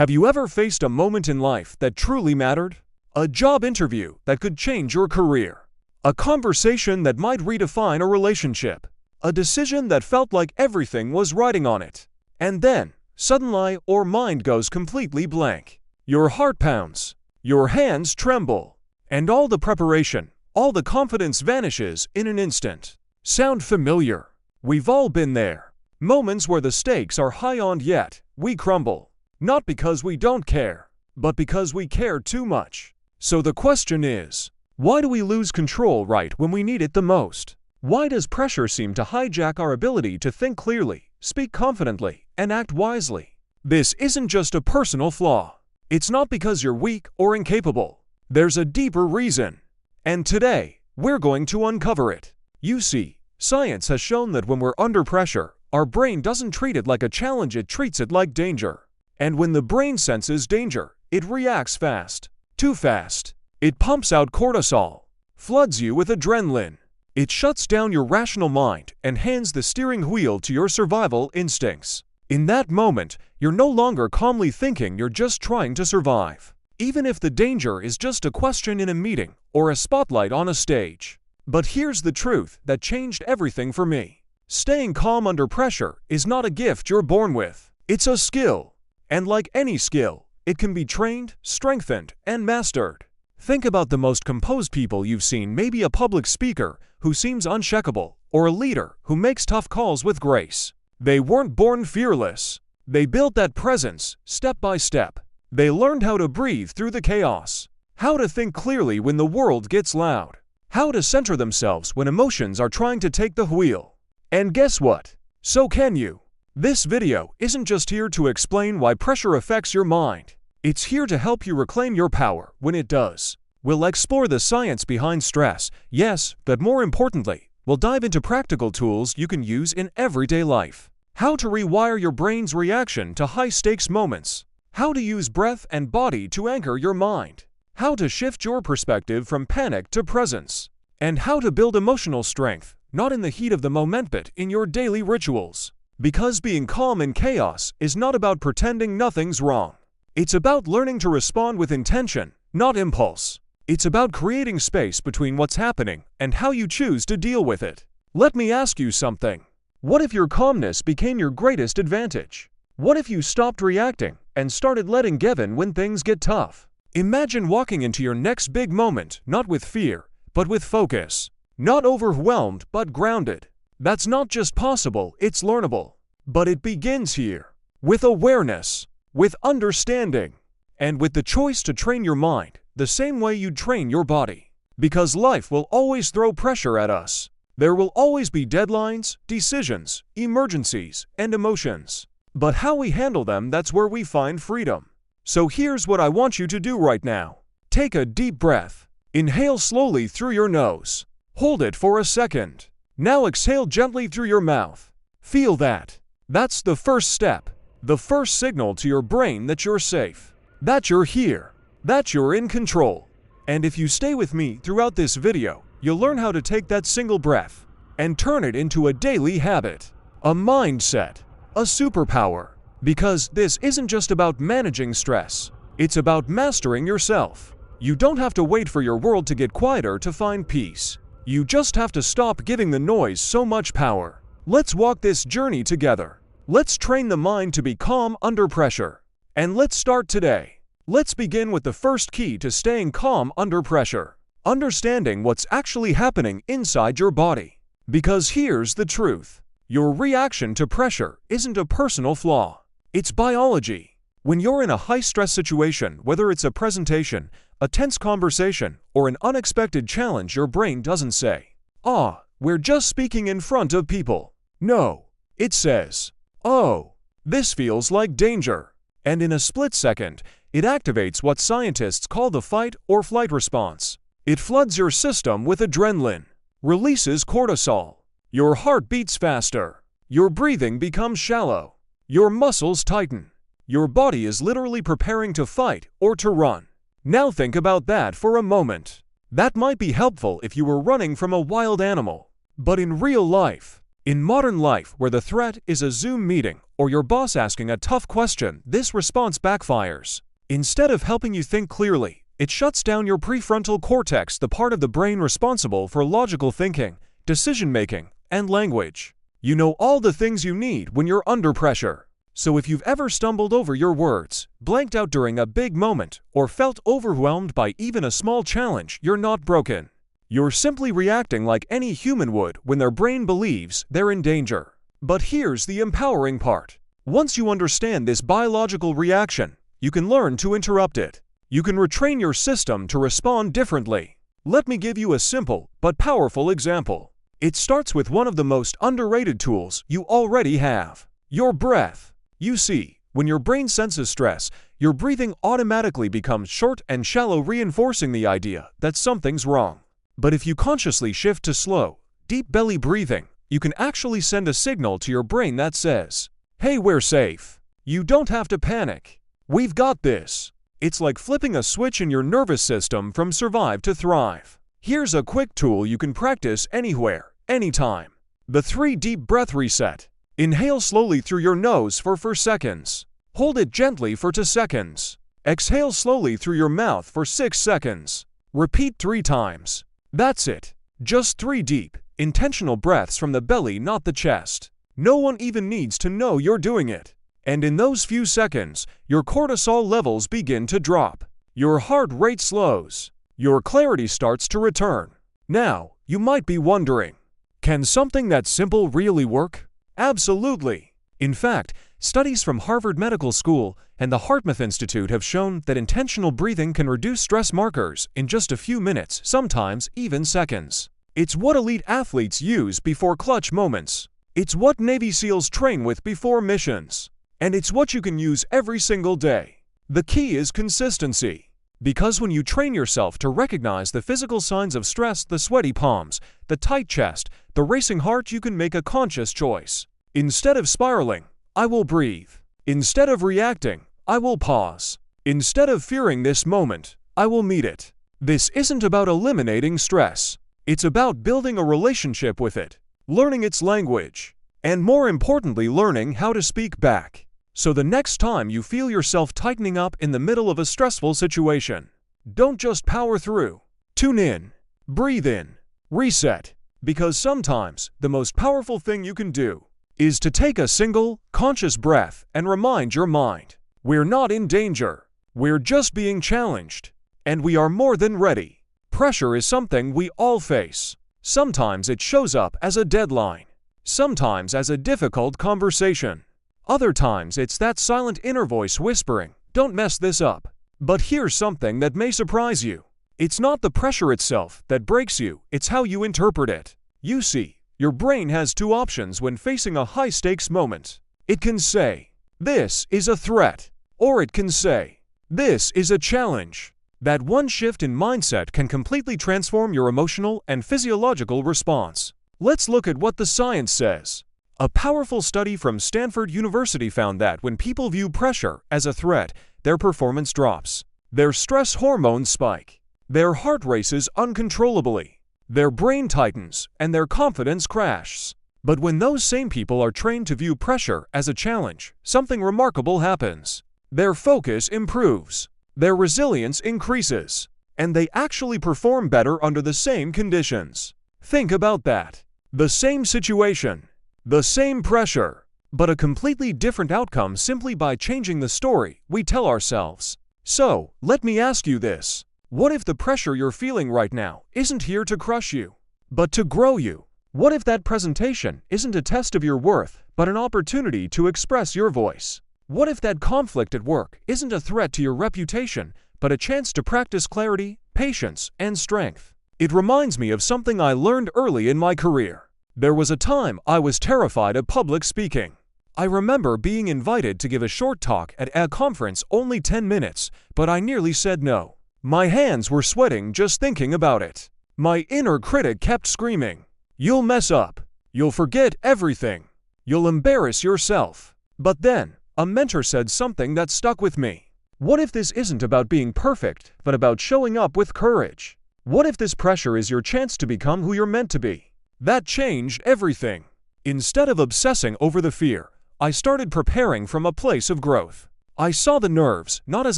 Have you ever faced a moment in life that truly mattered? A job interview that could change your career. A conversation that might redefine a relationship. A decision that felt like everything was riding on it. And then, suddenly, your mind goes completely blank. Your heart pounds. Your hands tremble. And all the preparation, all the confidence vanishes in an instant. Sound familiar? We've all been there. Moments where the stakes are high and yet we crumble. Not because we don't care, but because we care too much. So the question is, why do we lose control right when we need it the most? Why does pressure seem to hijack our ability to think clearly, speak confidently, and act wisely? This isn't just a personal flaw. It's not because you're weak or incapable. There's a deeper reason. And today, we're going to uncover it. You see, science has shown that when we're under pressure, our brain doesn't treat it like a challenge, it treats it like danger. And when the brain senses danger, it reacts fast. Too fast. It pumps out cortisol, floods you with adrenaline. It shuts down your rational mind and hands the steering wheel to your survival instincts. In that moment, you're no longer calmly thinking, you're just trying to survive. Even if the danger is just a question in a meeting or a spotlight on a stage. But here's the truth that changed everything for me. Staying calm under pressure is not a gift you're born with. It's a skill. And like any skill, it can be trained, strengthened, and mastered. Think about the most composed people you've seen, maybe a public speaker who seems unshakable, or a leader who makes tough calls with grace. They weren't born fearless. They built that presence, step by step. They learned how to breathe through the chaos, how to think clearly when the world gets loud, how to center themselves when emotions are trying to take the wheel. And guess what? So can you. This video isn't just here to explain why pressure affects your mind. It's here to help you reclaim your power when it does. We'll explore the science behind stress, yes, but more importantly, we'll dive into practical tools you can use in everyday life. How to rewire your brain's reaction to high-stakes moments. How to use breath and body to anchor your mind. How to shift your perspective from panic to presence. And how to build emotional strength, not in the heat of the moment but in your daily rituals. Because being calm in chaos is not about pretending nothing's wrong. It's about learning to respond with intention, not impulse. It's about creating space between what's happening and how you choose to deal with it. Let me ask you something. What if your calmness became your greatest advantage? What if you stopped reacting and started letting give in when things get tough? Imagine walking into your next big moment not with fear, but with focus. Not overwhelmed, but grounded. That's not just possible, it's learnable. But it begins here. With awareness, with understanding, and with the choice to train your mind the same way you train your body. Because life will always throw pressure at us. There will always be deadlines, decisions, emergencies, and emotions. But how we handle them, that's where we find freedom. So here's what I want you to do right now. Take a deep breath. Inhale slowly through your nose. Hold it for a second. Now exhale gently through your mouth. Feel that. That's the first step. The first signal to your brain that you're safe. That you're here. That you're in control. And if you stay with me throughout this video, you'll learn how to take that single breath and turn it into a daily habit. A mindset. A superpower. Because this isn't just about managing stress. It's about mastering yourself. You don't have to wait for your world to get quieter to find peace. You just have to stop giving the noise so much power. Let's walk this journey together. Let's train the mind to be calm under pressure. And let's start today. Let's begin with the first key to staying calm under pressure. Understanding what's actually happening inside your body. Because here's the truth. Your reaction to pressure isn't a personal flaw. It's biology. When you're in a high-stress situation, whether it's a presentation, a tense conversation, or an unexpected challenge, your brain doesn't say, "Ah, we're just speaking in front of people." No, it says, "Oh, this feels like danger." And in a split second, it activates what scientists call the fight or flight response. It floods your system with adrenaline, releases cortisol. Your heart beats faster. Your breathing becomes shallow. Your muscles tighten. Your body is literally preparing to fight or to run. Now think about that for a moment. That might be helpful if you were running from a wild animal. But in real life, In modern life, where the threat is a Zoom meeting or your boss asking a tough question, this response backfires. Instead of helping you think clearly, it shuts down your prefrontal cortex, the part of the brain responsible for logical thinking, decision-making, and language. You know all the things you need when you're under pressure. So if you've ever stumbled over your words, blanked out during a big moment, or felt overwhelmed by even a small challenge, you're not broken. You're simply reacting like any human would when their brain believes they're in danger. But here's the empowering part. Once you understand this biological reaction, you can learn to interrupt it. You can retrain your system to respond differently. Let me give you a simple but powerful example. It starts with one of the most underrated tools you already have: your breath. You see, when your brain senses stress, your breathing automatically becomes short and shallow, reinforcing the idea that something's wrong. But if you consciously shift to slow, deep belly breathing, you can actually send a signal to your brain that says, "Hey, we're safe. You don't have to panic. We've got this." It's like flipping a switch in your nervous system from survive to thrive. Here's a quick tool you can practice anywhere, anytime. The 3 deep breath reset. Inhale slowly through your nose for 4 seconds. Hold it gently for 2 seconds. Exhale slowly through your mouth for 6 seconds. Repeat 3 times. That's it. Just 3 deep, intentional breaths from the belly, not the chest. No one even needs to know you're doing it. And in those few seconds, your cortisol levels begin to drop. Your heart rate slows. Your clarity starts to return. Now, you might be wondering, can something that simple really work? Absolutely. In fact, studies from Harvard Medical School and the Hartmouth Institute have shown that intentional breathing can reduce stress markers in just a few minutes, sometimes even seconds. It's what elite athletes use before clutch moments. It's what Navy SEALs train with before missions. And it's what you can use every single day. The key is consistency. Because when you train yourself to recognize the physical signs of stress, the sweaty palms, the tight chest, the racing heart, you can make a conscious choice. Instead of spiraling, I will breathe. Instead of reacting, I will pause. Instead of fearing this moment, I will meet it. This isn't about eliminating stress. It's about building a relationship with it, learning its language, and more importantly, learning how to speak back. So the next time you feel yourself tightening up in the middle of a stressful situation, don't just power through. Tune in, breathe in, reset, because sometimes the most powerful thing you can do is to take a single, conscious breath and remind your mind, we're not in danger, we're just being challenged, and we are more than ready. Pressure is something we all face. Sometimes it shows up as a deadline, sometimes as a difficult conversation. Other times it's that silent inner voice whispering, "Don't mess this up." But here's something that may surprise you. It's not the pressure itself that breaks you, it's how you interpret it. You see, your brain has 2 options when facing a high-stakes moment. It can say, "This is a threat," or it can say, "This is a challenge." That one shift in mindset can completely transform your emotional and physiological response. Let's look at what the science says. A powerful study from Stanford University found that when people view pressure as a threat, their performance drops. Their stress hormones spike. Their heart races uncontrollably. Their brain tightens, and their confidence crashes. But when those same people are trained to view pressure as a challenge, something remarkable happens. Their focus improves. Their resilience increases. And they actually perform better under the same conditions. Think about that. The same situation. The same pressure, but a completely different outcome simply by changing the story we tell ourselves. So, let me ask you this. What if the pressure you're feeling right now isn't here to crush you, but to grow you? What if that presentation isn't a test of your worth, but an opportunity to express your voice? What if that conflict at work isn't a threat to your reputation, but a chance to practice clarity, patience, and strength? It reminds me of something I learned early in my career. There was a time I was terrified of public speaking. I remember being invited to give a short talk at a conference, only 10 minutes, but I nearly said no. My hands were sweating just thinking about it. My inner critic kept screaming, "You'll mess up. You'll forget everything. You'll embarrass yourself." But then, a mentor said something that stuck with me. What if this isn't about being perfect, but about showing up with courage? What if this pressure is your chance to become who you're meant to be? That changed everything. Instead of obsessing over the fear, I started preparing from a place of growth. I saw the nerves not as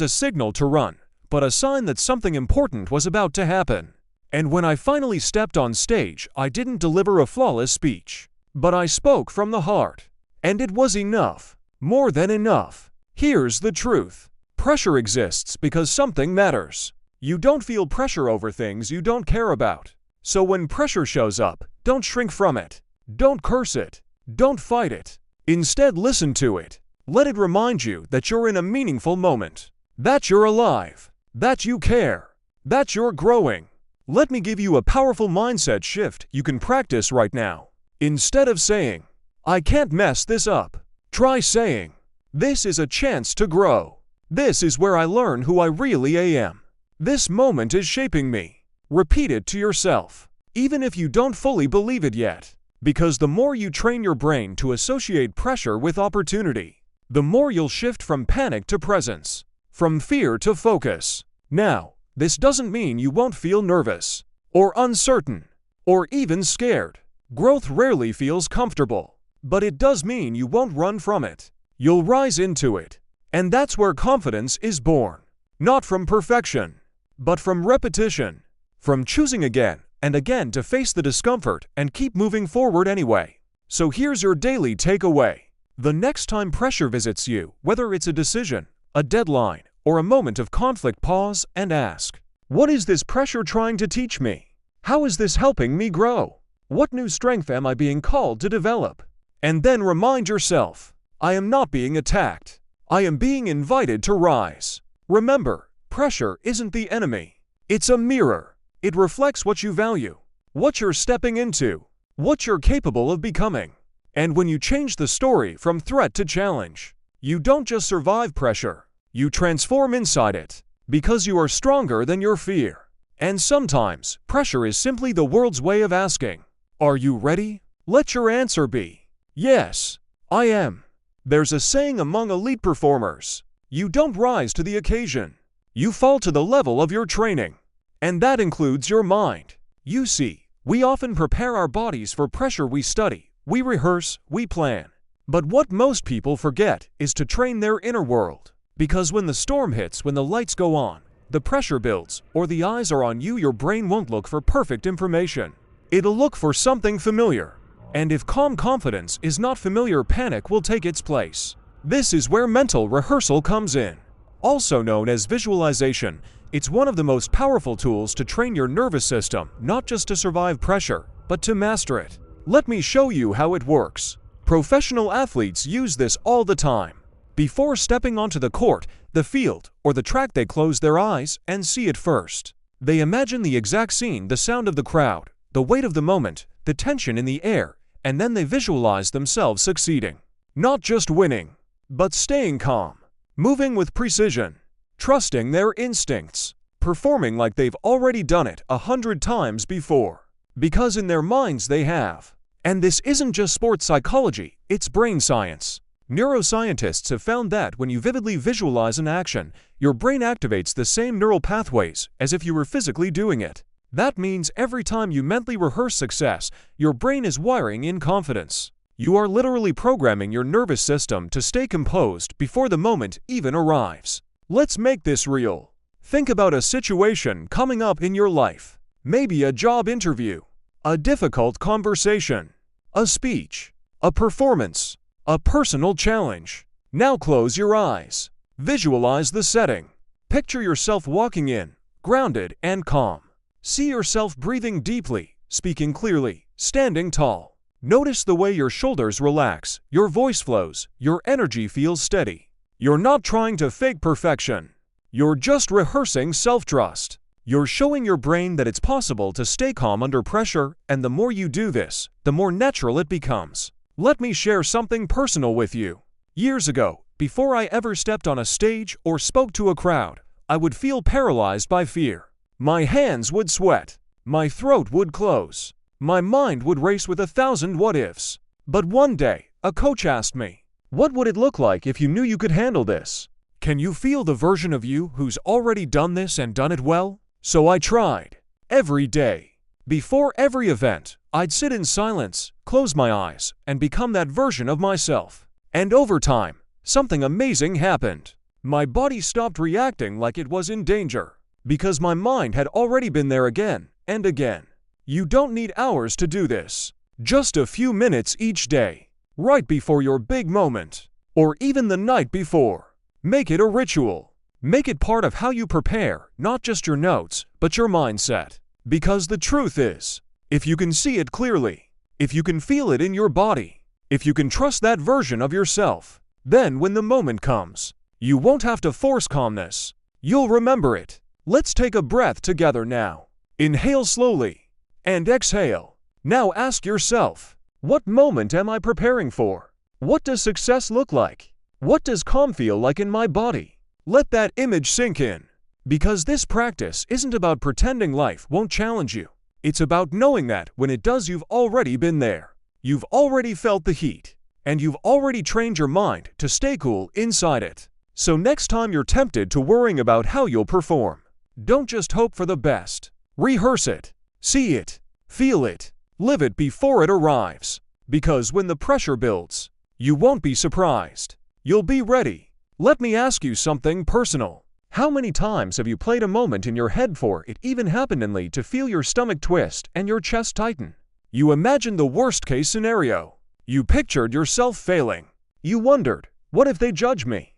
a signal to run, but a sign that something important was about to happen. And when I finally stepped on stage, I didn't deliver a flawless speech, but I spoke from the heart. And it was enough. More than enough. Here's the truth. Pressure exists because something matters. You don't feel pressure over things you don't care about. So when pressure shows up, don't shrink from it. Don't curse it. Don't fight it. Instead, listen to it. Let it remind you that you're in a meaningful moment. That you're alive. That you care. That you're growing. Let me give you a powerful mindset shift you can practice right now. Instead of saying, "I can't mess this up," try saying, "This is a chance to grow. This is where I learn who I really am. This moment is shaping me." Repeat it to yourself, even if you don't fully believe it yet. Because the more you train your brain to associate pressure with opportunity, the more you'll shift from panic to presence, from fear to focus. Now, this doesn't mean you won't feel nervous, or uncertain, or even scared. Growth rarely feels comfortable, but it does mean you won't run from it. You'll rise into it. And that's where confidence is born. Not from perfection, but from repetition. From choosing again and again to face the discomfort and keep moving forward anyway. So here's your daily takeaway. The next time pressure visits you, whether it's a decision, a deadline, or a moment of conflict, pause and ask, what is this pressure trying to teach me? How is this helping me grow? What new strength am I being called to develop? And then remind yourself, I am not being attacked. I am being invited to rise. Remember, pressure isn't the enemy. It's a mirror. It reflects what you value, what you're stepping into, what you're capable of becoming. And when you change the story from threat to challenge, you don't just survive pressure, you transform inside it, because you are stronger than your fear. And sometimes, pressure is simply the world's way of asking, are you ready? Let your answer be, yes, I am. There's a saying among elite performers, you don't rise to the occasion, you fall to the level of your training. And that includes your mind. You see, we often prepare our bodies for pressure. We study, we rehearse, we plan. But what most people forget is to train their inner world. Because when the storm hits, when the lights go on, the pressure builds, or the eyes are on you, your brain won't look for perfect information. It'll look for something familiar. And if calm confidence is not familiar, panic will take its place. This is where mental rehearsal comes in. Also known as visualization, it's one of the most powerful tools to train your nervous system, not just to survive pressure, but to master it. Let me show you how it works. Professional athletes use this all the time. Before stepping onto the court, the field, or the track, they close their eyes and see it first. They imagine the exact scene, the sound of the crowd, the weight of the moment, the tension in the air, and then they visualize themselves succeeding. Not just winning, but staying calm, moving with precision, trusting their instincts, performing like they've already done it 100 times before. Because in their minds they have. And this isn't just sports psychology, it's brain science. Neuroscientists have found that when you vividly visualize an action, your brain activates the same neural pathways as if you were physically doing it. That means every time you mentally rehearse success, your brain is wiring in confidence. You are literally programming your nervous system to stay composed before the moment even arrives. Let's make this real. Think about a situation coming up in your life. Maybe a job interview, a difficult conversation, a speech, a performance, a personal challenge. Now close your eyes. Visualize the setting. Picture yourself walking in, grounded and calm. See yourself breathing deeply, speaking clearly, standing tall. Notice the way your shoulders relax, your voice flows, your energy feels steady. You're not trying to fake perfection. You're just rehearsing self-trust. You're showing your brain that it's possible to stay calm under pressure, and the more you do this, the more natural it becomes. Let me share something personal with you. Years ago, before I ever stepped on a stage or spoke to a crowd, I would feel paralyzed by fear. My hands would sweat. My throat would close. My mind would race with 1,000 what-ifs. But one day, a coach asked me, what would it look like if you knew you could handle this? Can you feel the version of you who's already done this and done it well? So I tried. Every day. Before every event, I'd sit in silence, close my eyes, and become that version of myself. And over time, something amazing happened. My body stopped reacting like it was in danger, because my mind had already been there again and again. You don't need hours to do this. Just a few minutes each day, right before your big moment, or even the night before. Make it a ritual. Make it part of how you prepare, not just your notes, but your mindset. Because the truth is, if you can see it clearly, if you can feel it in your body, if you can trust that version of yourself, then when the moment comes, you won't have to force calmness. You'll remember it. Let's take a breath together now. Inhale slowly and exhale. Now ask yourself, what moment am I preparing for? What does success look like? What does calm feel like in my body? Let that image sink in. Because this practice isn't about pretending life won't challenge you. It's about knowing that when it does, you've already been there. You've already felt the heat. And you've already trained your mind to stay cool inside it. So next time you're tempted to worrying about how you'll perform, don't just hope for the best. Rehearse it. See it. Feel it. Live it before it arrives. Because when the pressure builds, you won't be surprised. You'll be ready. Let me ask you something personal. How many times have you played a moment in your head for it even happeningly to feel your stomach twist and your chest tighten? You imagined the worst-case scenario. You pictured yourself failing. You wondered, what if they judge me?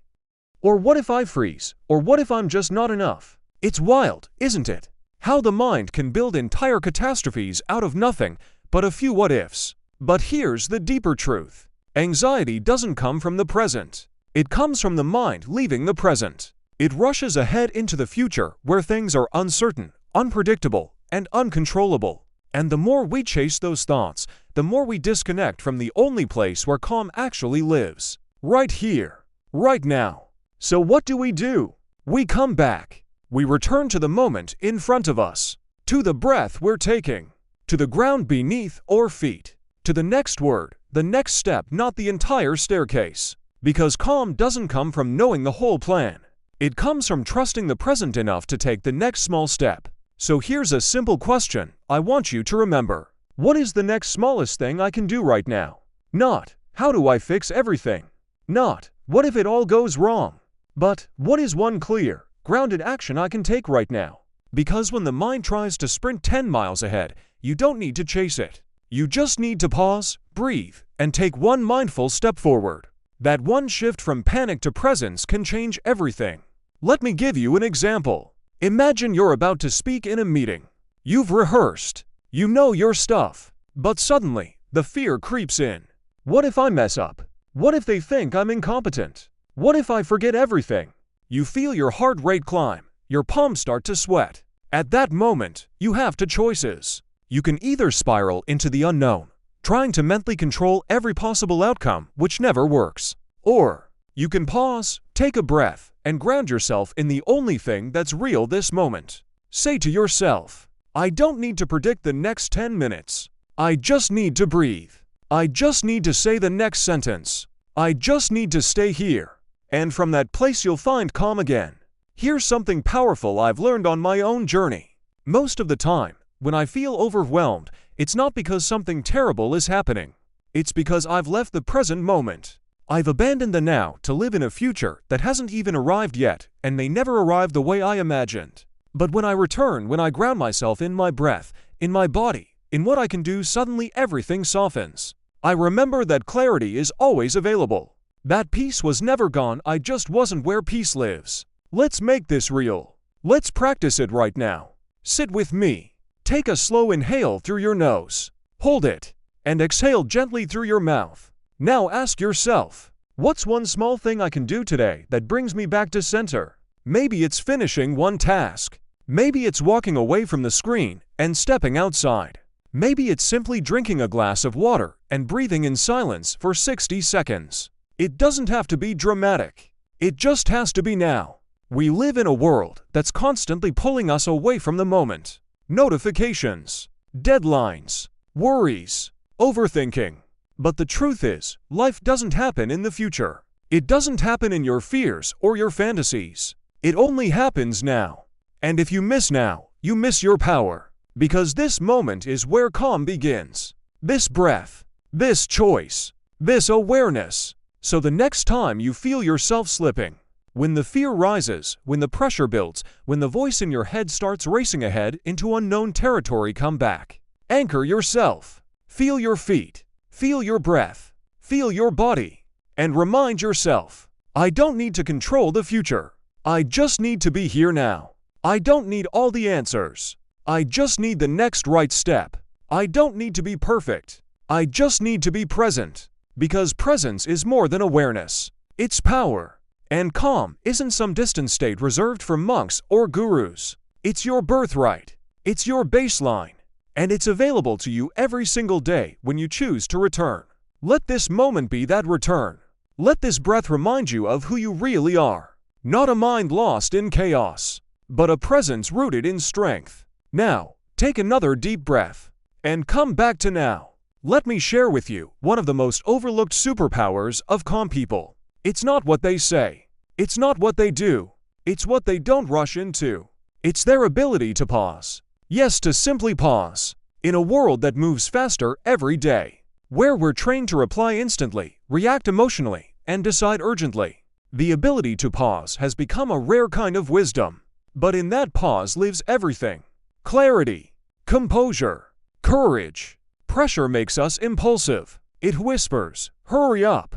Or what if I freeze? Or what if I'm just not enough? It's wild, isn't it? How the mind can build entire catastrophes out of nothing but a few what-ifs. But here's the deeper truth. Anxiety doesn't come from the present. It comes from the mind leaving the present. It rushes ahead into the future where things are uncertain, unpredictable, and uncontrollable. And the more we chase those thoughts, the more we disconnect from the only place where calm actually lives. Right here, right now. So what do? We come back. We return to the moment in front of us, to the breath we're taking, to the ground beneath our feet, to the next word, the next step, not the entire staircase. Because calm doesn't come from knowing the whole plan. It comes from trusting the present enough to take the next small step. So here's a simple question I want you to remember. What is the next smallest thing I can do right now? Not, how do I fix everything? Not, what if it all goes wrong? But, what is one clear, grounded action I can take right now? Because when the mind tries to sprint 10 miles ahead, you don't need to chase it. You just need to pause, breathe, and take one mindful step forward. That one shift from panic to presence can change everything. Let me give you an example. Imagine you're about to speak in a meeting. You've rehearsed. You know your stuff. But suddenly, the fear creeps in. What if I mess up? What if they think I'm incompetent? What if I forget everything? You feel your heart rate climb. Your palms start to sweat. At that moment, you have two choices. You can either spiral into the unknown, trying to mentally control every possible outcome, which never works. Or, you can pause, take a breath, and ground yourself in the only thing that's real this moment. Say to yourself, I don't need to predict the next 10 minutes. I just need to breathe. I just need to say the next sentence. I just need to stay here. And from that place you'll find calm again. Here's something powerful I've learned on my own journey. Most of the time, when I feel overwhelmed, it's not because something terrible is happening. It's because I've left the present moment. I've abandoned the now to live in a future that hasn't even arrived yet and may never arrive the way I imagined. But when I return, when I ground myself in my breath, in my body, in what I can do, suddenly everything softens. I remember that clarity is always available. That peace was never gone, I just wasn't where peace lives. Let's make this real. Let's practice it right now. Sit with me. Take a slow inhale through your nose. Hold it. And exhale gently through your mouth. Now ask yourself, what's one small thing I can do today that brings me back to center? Maybe it's finishing one task. Maybe it's walking away from the screen and stepping outside. Maybe it's simply drinking a glass of water and breathing in silence for 60 seconds. It doesn't have to be dramatic. It just has to be now. We live in a world that's constantly pulling us away from the moment. Notifications, deadlines, worries, overthinking. But the truth is, life doesn't happen in the future. It doesn't happen in your fears or your fantasies. It only happens now. And if you miss now, you miss your power. Because this moment is where calm begins. This breath, this choice, this awareness. So the next time you feel yourself slipping, when the fear rises, when the pressure builds, when the voice in your head starts racing ahead into unknown territory, come back. Anchor yourself. Feel your feet. Feel your breath. Feel your body. And remind yourself, I don't need to control the future. I just need to be here now. I don't need all the answers. I just need the next right step. I don't need to be perfect. I just need to be present. Because presence is more than awareness. It's power. And calm isn't some distant state reserved for monks or gurus. It's your birthright. It's your baseline. And it's available to you every single day when you choose to return. Let this moment be that return. Let this breath remind you of who you really are. Not a mind lost in chaos, but a presence rooted in strength. Now, take another deep breath. And come back to now. Let me share with you one of the most overlooked superpowers of calm people. It's not what they say. It's not what they do. It's what they don't rush into. It's their ability to pause. Yes, to simply pause. In a world that moves faster every day, where we're trained to reply instantly, react emotionally, and decide urgently, the ability to pause has become a rare kind of wisdom. But in that pause lives everything. Clarity, composure, courage. Pressure makes us impulsive. It whispers, hurry up.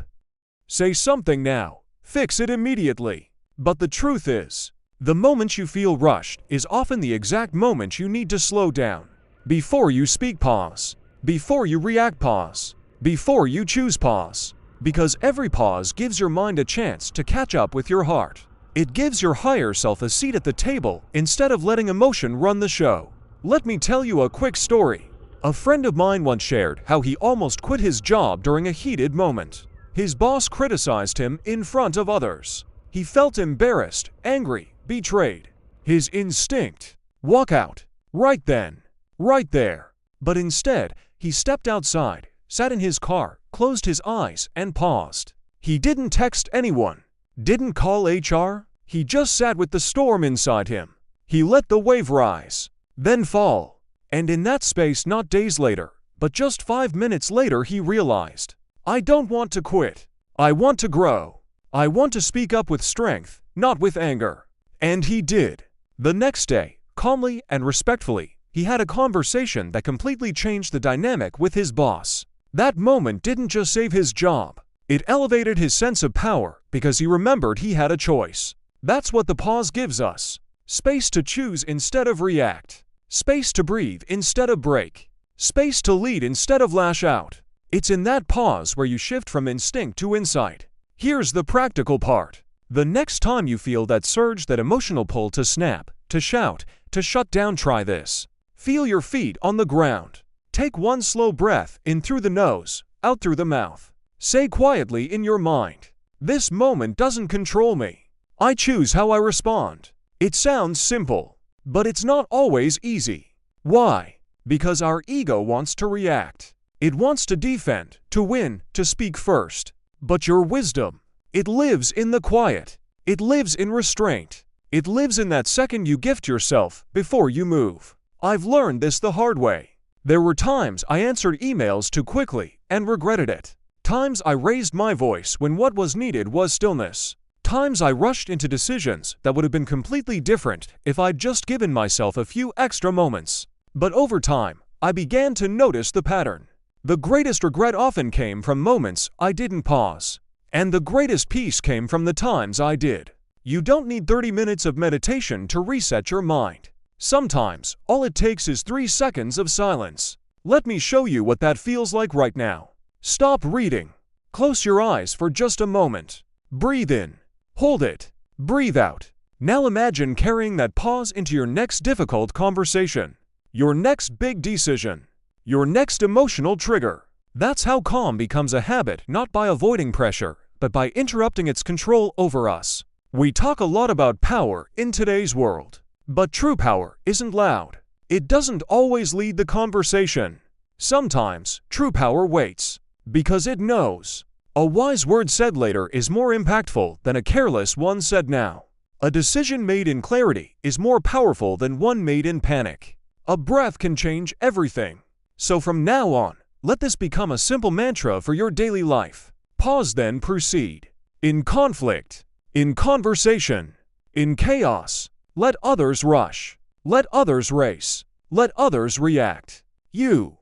Say something now. Fix it immediately. But the truth is, the moment you feel rushed is often the exact moment you need to slow down. Before you speak, pause. Before you react, pause. Before you choose, pause. Because every pause gives your mind a chance to catch up with your heart. It gives your higher self a seat at the table instead of letting emotion run the show. Let me tell you a quick story. A friend of mine once shared how he almost quit his job during a heated moment. His boss criticized him in front of others. He felt embarrassed, angry, betrayed. His instinct, walk out, right then, right there. But instead, he stepped outside, sat in his car, closed his eyes, and paused. He didn't text anyone, didn't call HR. He just sat with the storm inside him. He let the wave rise, then fall. And in that space, not days later, but just 5 minutes later, he realized, I don't want to quit. I want to grow. I want to speak up with strength, not with anger. And he did. The next day, calmly and respectfully, he had a conversation that completely changed the dynamic with his boss. That moment didn't just save his job. It elevated his sense of power because he remembered he had a choice. That's what the pause gives us. Space to choose instead of react. Space to breathe instead of break. Space to lead instead of lash out. It's in that pause where you shift from instinct to insight. Here's the practical part. The next time you feel that surge, that emotional pull to snap, to shout, to shut down, try this. Feel your feet on the ground. Take one slow breath in through the nose, out through the mouth. Say quietly in your mind, this moment doesn't control me. I choose how I respond. It sounds simple, but it's not always easy. Why? Because our ego wants to react. It wants to defend, to win, to speak first. But your wisdom, it lives in the quiet. It lives in restraint. It lives in that second you gift yourself before you move. I've learned this the hard way. There were times I answered emails too quickly and regretted it. Times I raised my voice when what was needed was stillness. Times I rushed into decisions that would have been completely different if I'd just given myself a few extra moments. But over time, I began to notice the pattern. The greatest regret often came from moments I didn't pause. And the greatest peace came from the times I did. You don't need 30 minutes of meditation to reset your mind. Sometimes, all it takes is 3 seconds of silence. Let me show you what that feels like right now. Stop reading. Close your eyes for just a moment. Breathe in. Hold it. Breathe out. Now imagine carrying that pause into your next difficult conversation. Your next big decision. Your next emotional trigger. That's how calm becomes a habit, not by avoiding pressure, but by interrupting its control over us. We talk a lot about power in today's world. But true power isn't loud. It doesn't always lead the conversation. Sometimes, true power waits. Because it knows. A wise word said later is more impactful than a careless one said now. A decision made in clarity is more powerful than one made in panic. A breath can change everything. So from now on, let this become a simple mantra for your daily life. Pause, then proceed. In conflict, in conversation, in chaos, let others rush. Let others race. Let others react. You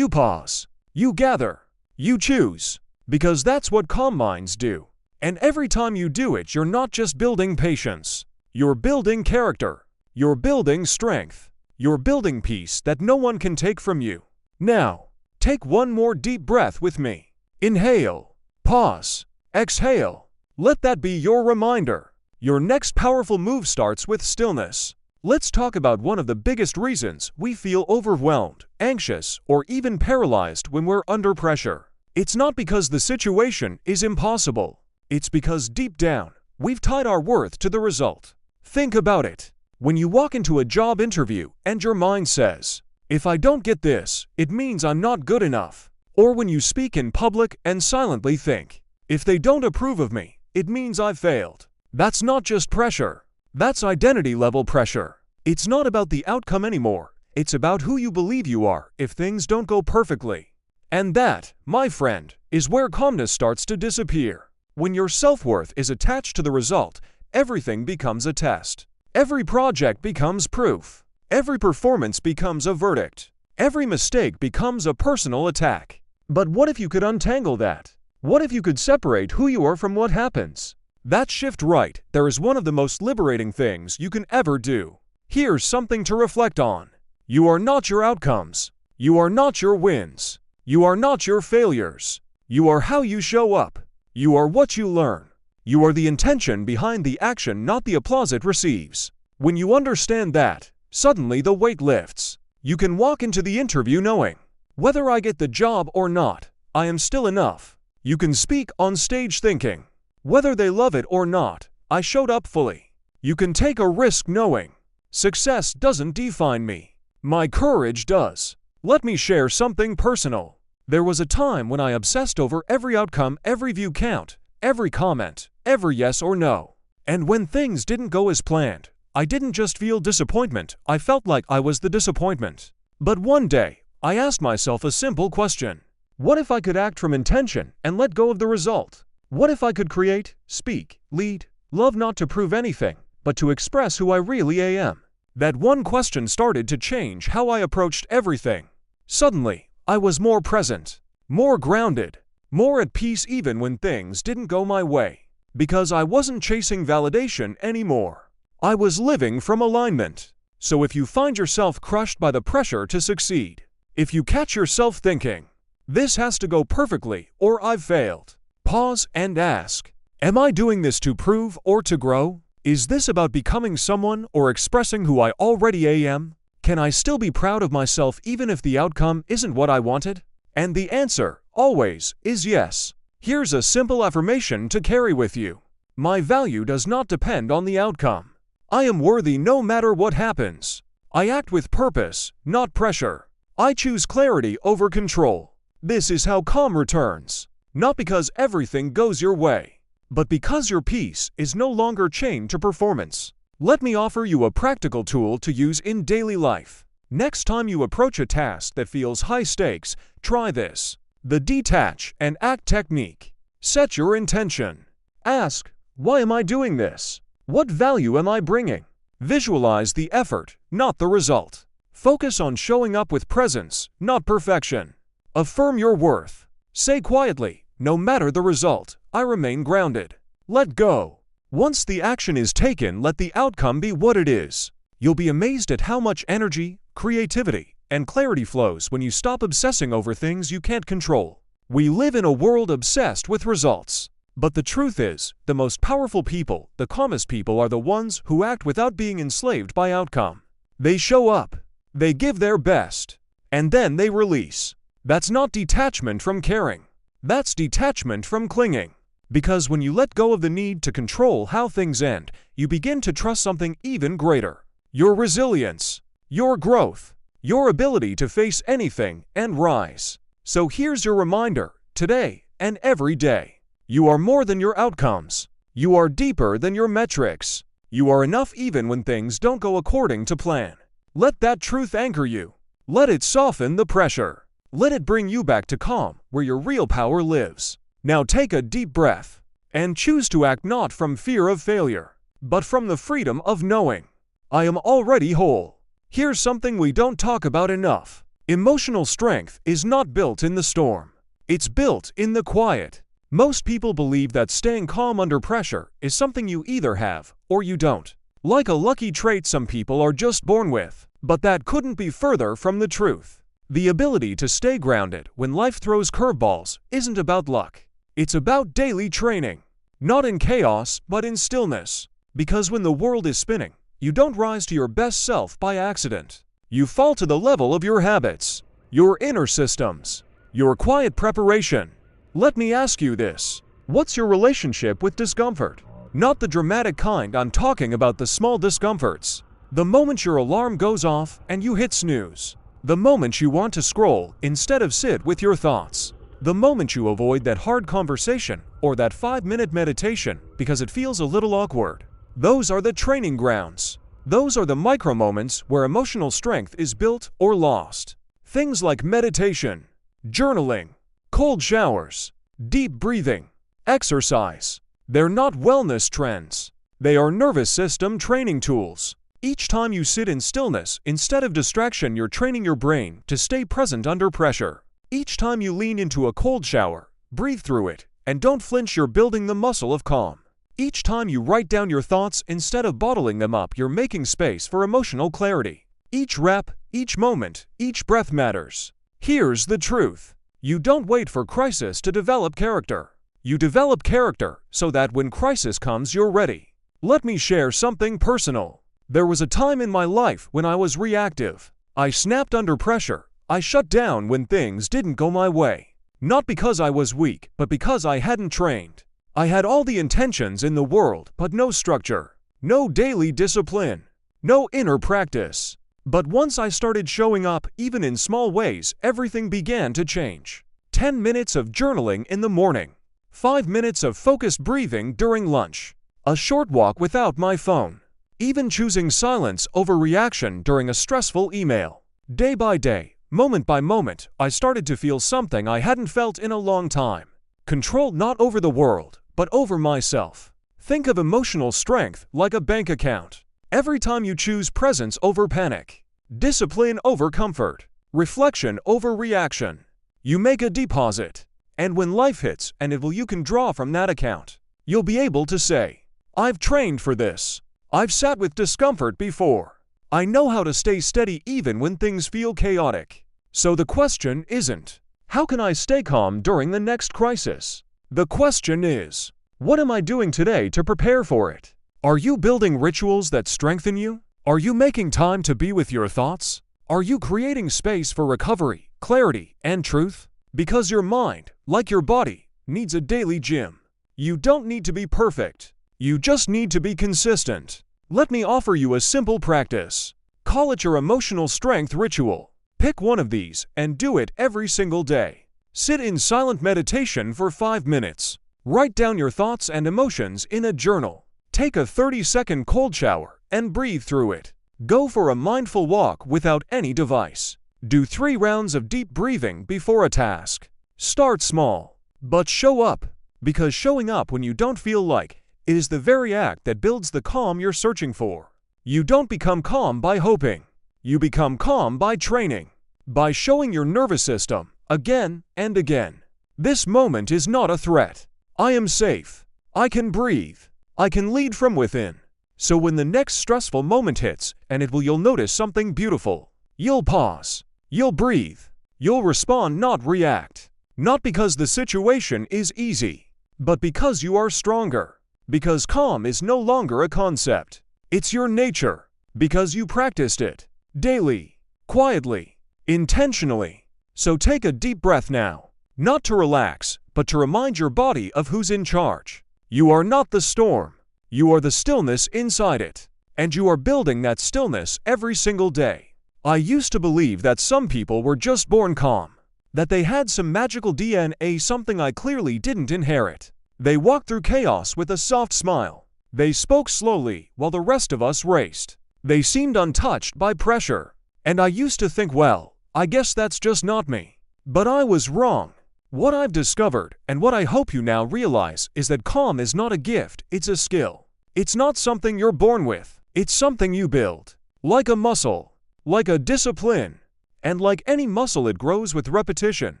pause. You gather. You choose. Because that's what calm minds do. And every time you do it, you're not just building patience. You're building character. You're building strength. You're building peace that no one can take from you. Now, take one more deep breath with me. Inhale. Pause. Exhale. Let that be your reminder. Your next powerful move starts with stillness. Let's talk about one of the biggest reasons we feel overwhelmed, anxious, or even paralyzed when we're under pressure. It's not because the situation is impossible. It's because deep down, we've tied our worth to the result. Think about it. When you walk into a job interview and your mind says, "If I don't get this, it means I'm not good enough." Or when you speak in public and silently think, "If they don't approve of me, it means I've failed." That's not just pressure. That's identity-level pressure. It's not about the outcome anymore. It's about who you believe you are if things don't go perfectly. And that, my friend, is where calmness starts to disappear. When your self-worth is attached to the result, everything becomes a test. Every project becomes proof. Every performance becomes a verdict. Every mistake becomes a personal attack. But what if you could untangle that? What if you could separate who you are from what happens? That shift right there is one of the most liberating things you can ever do. Here's something to reflect on. You are not your outcomes. You are not your wins. You are not your failures. You are how you show up. You are what you learn. You are the intention behind the action, not the applause it receives. When you understand that, suddenly the weight lifts. You can walk into the interview knowing, whether I get the job or not, I am still enough. You can speak on stage thinking, whether they love it or not, I showed up fully. You can take a risk knowing, success doesn't define me. My courage does. Let me share something personal. There was a time when I obsessed over every outcome, every view count, every comment, every yes or no. And when things didn't go as planned, I didn't just feel disappointment, I felt like I was the disappointment. But one day, I asked myself a simple question. What if I could act from intention and let go of the result? What if I could create, speak, lead, love not to prove anything, but to express who I really am? That one question started to change how I approached everything. Suddenly, I was more present, more grounded, more at peace even when things didn't go my way. Because I wasn't chasing validation anymore. I was living from alignment. So if you find yourself crushed by the pressure to succeed, if you catch yourself thinking, "This has to go perfectly or I've failed," pause and ask, am I doing this to prove or to grow? Is this about becoming someone or expressing who I already am? Can I still be proud of myself even if the outcome isn't what I wanted? And the answer, always, is yes. Here's a simple affirmation to carry with you. My value does not depend on the outcome. I am worthy no matter what happens. I act with purpose, not pressure. I choose clarity over control. This is how calm returns. Not because everything goes your way, but because your peace is no longer chained to performance. Let me offer you a practical tool to use in daily life. Next time you approach a task that feels high stakes, try this. The detach and act technique. Set your intention. Ask, why am I doing this? What value am I bringing? Visualize the effort, not the result. Focus on showing up with presence, not perfection. Affirm your worth. Say quietly, no matter the result, I remain grounded. Let go. Once the action is taken, let the outcome be what it is. You'll be amazed at how much energy, creativity, and clarity flows when you stop obsessing over things you can't control. We live in a world obsessed with results. But the truth is, the most powerful people, the calmest people are the ones who act without being enslaved by outcome. They show up. They give their best. And then they release. That's not detachment from caring. That's detachment from clinging. Because when you let go of the need to control how things end, you begin to trust something even greater. Your resilience, your growth, your ability to face anything and rise. So here's your reminder, today and every day. You are more than your outcomes. You are deeper than your metrics. You are enough even when things don't go according to plan. Let that truth anchor you. Let it soften the pressure. Let it bring you back to calm, where your real power lives. Now take a deep breath and choose to act not from fear of failure, but from the freedom of knowing, I am already whole. Here's something we don't talk about enough. Emotional strength is not built in the storm. It's built in the quiet. Most people believe that staying calm under pressure is something you either have or you don't. Like a lucky trait some people are just born with. But that couldn't be further from the truth. The ability to stay grounded when life throws curveballs isn't about luck. It's about daily training. Not in chaos, but in stillness. Because when the world is spinning, you don't rise to your best self by accident. You fall to the level of your habits, your inner systems, your quiet preparation. Let me ask you this. What's your relationship with discomfort? Not the dramatic kind, I'm talking about the small discomforts. The moment your alarm goes off and you hit snooze. The moment you want to scroll instead of sit with your thoughts. The moment you avoid that hard conversation or that 5-minute meditation because it feels a little awkward. Those are the training grounds. Those are the micro moments where emotional strength is built or lost. Things like meditation, journaling, cold showers, deep breathing, exercise. They're not wellness trends. They are nervous system training tools. Each time you sit in stillness instead of distraction, you're training your brain to stay present under pressure. Each time you lean into a cold shower, breathe through it, and don't flinch, you're building the muscle of calm. Each time you write down your thoughts instead of bottling them up, you're making space for emotional clarity. Each rep, each moment, each breath matters. Here's the truth. You don't wait for crisis to develop character. You develop character so that when crisis comes, you're ready. Let me share something personal. There was a time in my life when I was reactive. I snapped under pressure. I shut down when things didn't go my way. Not because I was weak, but because I hadn't trained. I had all the intentions in the world, but no structure, no daily discipline, no inner practice. But once I started showing up, even in small ways, everything began to change. 10 minutes of journaling in the morning. 5 minutes of focused breathing during lunch. A short walk without my phone. Even choosing silence over reaction during a stressful email. Day by day, moment by moment, I started to feel something I hadn't felt in a long time. Control not over the world, but over myself. Think of emotional strength like a bank account. Every time you choose presence over panic, discipline over comfort, reflection over reaction, you make a deposit. And when life hits, you can draw from that account. You'll be able to say, I've trained for this. I've sat with discomfort before. I know how to stay steady even when things feel chaotic. So the question isn't, how can I stay calm during the next crisis? The question is, what am I doing today to prepare for it? Are you building rituals that strengthen you? Are you making time to be with your thoughts? Are you creating space for recovery, clarity, and truth? Because your mind, like your body, needs a daily gym. You don't need to be perfect. You just need to be consistent. Let me offer you a simple practice. Call it your emotional strength ritual. Pick one of these and do it every single day. Sit in silent meditation for 5 minutes. Write down your thoughts and emotions in a journal. Take a 30-second cold shower and breathe through it. Go for a mindful walk without any device. Do 3 rounds of deep breathing before a task. Start small, but show up. Because showing up when you don't feel like it is the very act that builds the calm you're searching for. You don't become calm by hoping. You become calm by training. By showing your nervous system again and again. This moment is not a threat. I am safe. I can breathe. I can lead from within. So when the next stressful moment hits, you'll notice something beautiful. You'll pause. You'll breathe. You'll respond, not react. Not because the situation is easy, but because you are stronger. Because calm is no longer a concept. It's your nature. Because you practiced it. Daily. Quietly. Intentionally. So take a deep breath now. Not to relax, but to remind your body of who's in charge. You are not the storm. You are the stillness inside it. And you are building that stillness every single day. I used to believe that some people were just born calm. That they had some magical DNA, something I clearly didn't inherit. They walked through chaos with a soft smile. They spoke slowly while the rest of us raced. They seemed untouched by pressure. And I used to think, well, I guess that's just not me. But I was wrong. What I've discovered, and what I hope you now realize, is that calm is not a gift, it's a skill. It's not something you're born with. It's something you build. Like a muscle. Like a discipline. And like any muscle, it grows with repetition,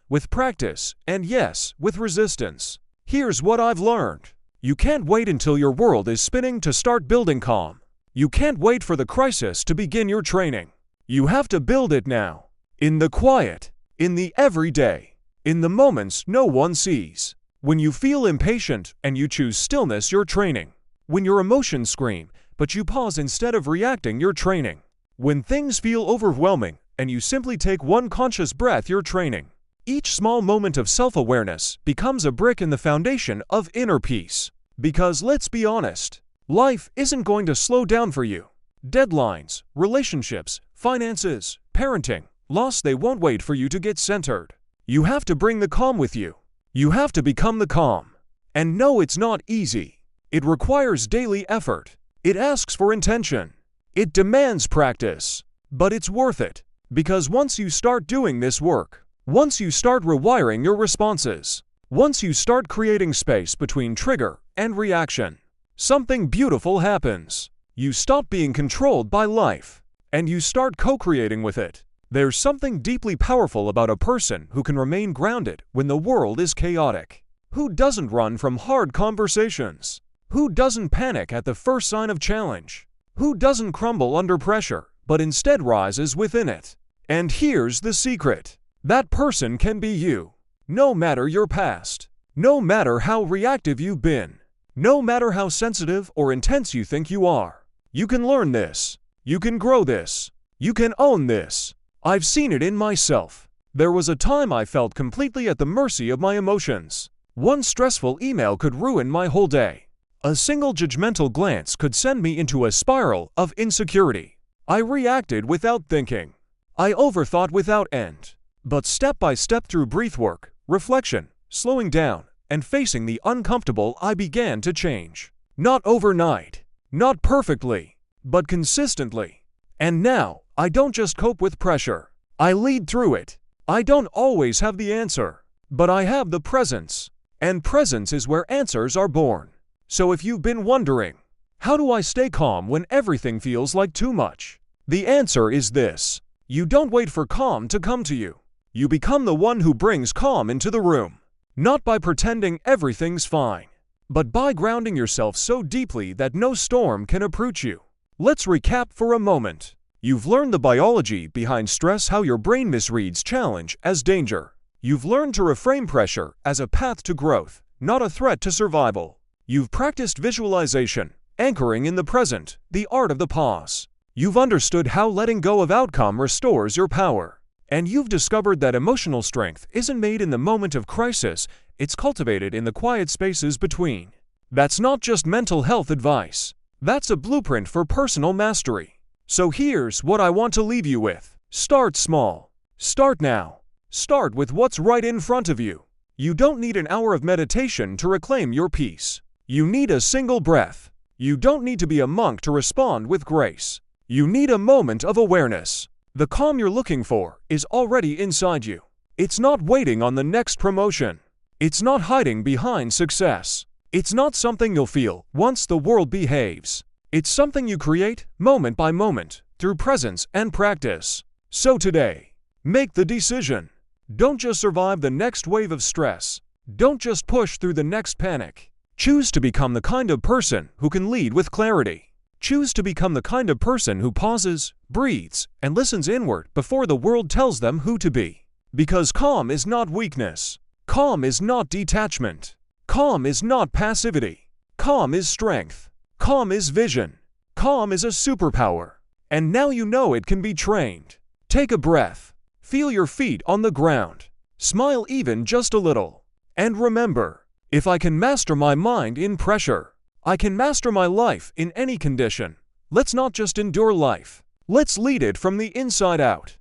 with practice, and yes, with resistance. Here's what I've learned. You can't wait until your world is spinning to start building calm. You can't wait for the crisis to begin your training. You have to build it now. In the quiet. In the everyday. In the moments no one sees. When you feel impatient and you choose stillness, you're training. When your emotions scream, but you pause instead of reacting, you're training. When things feel overwhelming and you simply take one conscious breath, you're training. Each small moment of self-awareness becomes a brick in the foundation of inner peace. Because let's be honest, life isn't going to slow down for you. Deadlines, relationships, finances, parenting, loss, they won't wait for you to get centered. You have to bring the calm with you. You have to become the calm. And no, it's not easy. It requires daily effort. It asks for intention. It demands practice. But it's worth it. Because once you start doing this work, once you start rewiring your responses, once you start creating space between trigger and reaction, something beautiful happens. You stop being controlled by life, and you start co-creating with it. There's something deeply powerful about a person who can remain grounded when the world is chaotic. Who doesn't run from hard conversations? Who doesn't panic at the first sign of challenge? Who doesn't crumble under pressure, but instead rises within it? And here's the secret. That person can be you. No matter your past. No matter how reactive you've been. No matter how sensitive or intense you think you are. You can learn this. You can grow this. You can own this. I've seen it in myself. There was a time I felt completely at the mercy of my emotions. One stressful email could ruin my whole day. A single judgmental glance could send me into a spiral of insecurity. I reacted without thinking. I overthought without end. But step by step, through breathwork, reflection, slowing down, and facing the uncomfortable, I began to change. Not overnight. Not perfectly. But consistently. And now, I don't just cope with pressure. I lead through it. I don't always have the answer, but I have the presence. And presence is where answers are born. So if you've been wondering, how do I stay calm when everything feels like too much? The answer is this. You don't wait for calm to come to you. You become the one who brings calm into the room. Not by pretending everything's fine, but by grounding yourself so deeply that no storm can approach you. Let's recap for a moment. You've learned the biology behind stress, how your brain misreads challenge as danger. You've learned to reframe pressure as a path to growth, not a threat to survival. You've practiced visualization, anchoring in the present, the art of the pause. You've understood how letting go of outcome restores your power. And you've discovered that emotional strength isn't made in the moment of crisis, it's cultivated in the quiet spaces between. That's not just mental health advice. That's a blueprint for personal mastery. So here's what I want to leave you with. Start small. Start now. Start with what's right in front of you. You don't need an hour of meditation to reclaim your peace. You need a single breath. You don't need to be a monk to respond with grace. You need a moment of awareness. The calm you're looking for is already inside you. It's not waiting on the next promotion. It's not hiding behind success. It's not something you'll feel once the world behaves. It's something you create, moment by moment, through presence and practice. So today, make the decision. Don't just survive the next wave of stress. Don't just push through the next panic. Choose to become the kind of person who can lead with clarity. Choose to become the kind of person who pauses, breathes, and listens inward before the world tells them who to be. Because calm is not weakness. Calm is not detachment. Calm is not passivity. Calm is strength. Calm is vision. Calm is a superpower. And now you know it can be trained. Take a breath. Feel your feet on the ground. Smile even just a little. And remember, if I can master my mind in pressure, I can master my life in any condition. Let's not just endure life. Let's lead it from the inside out.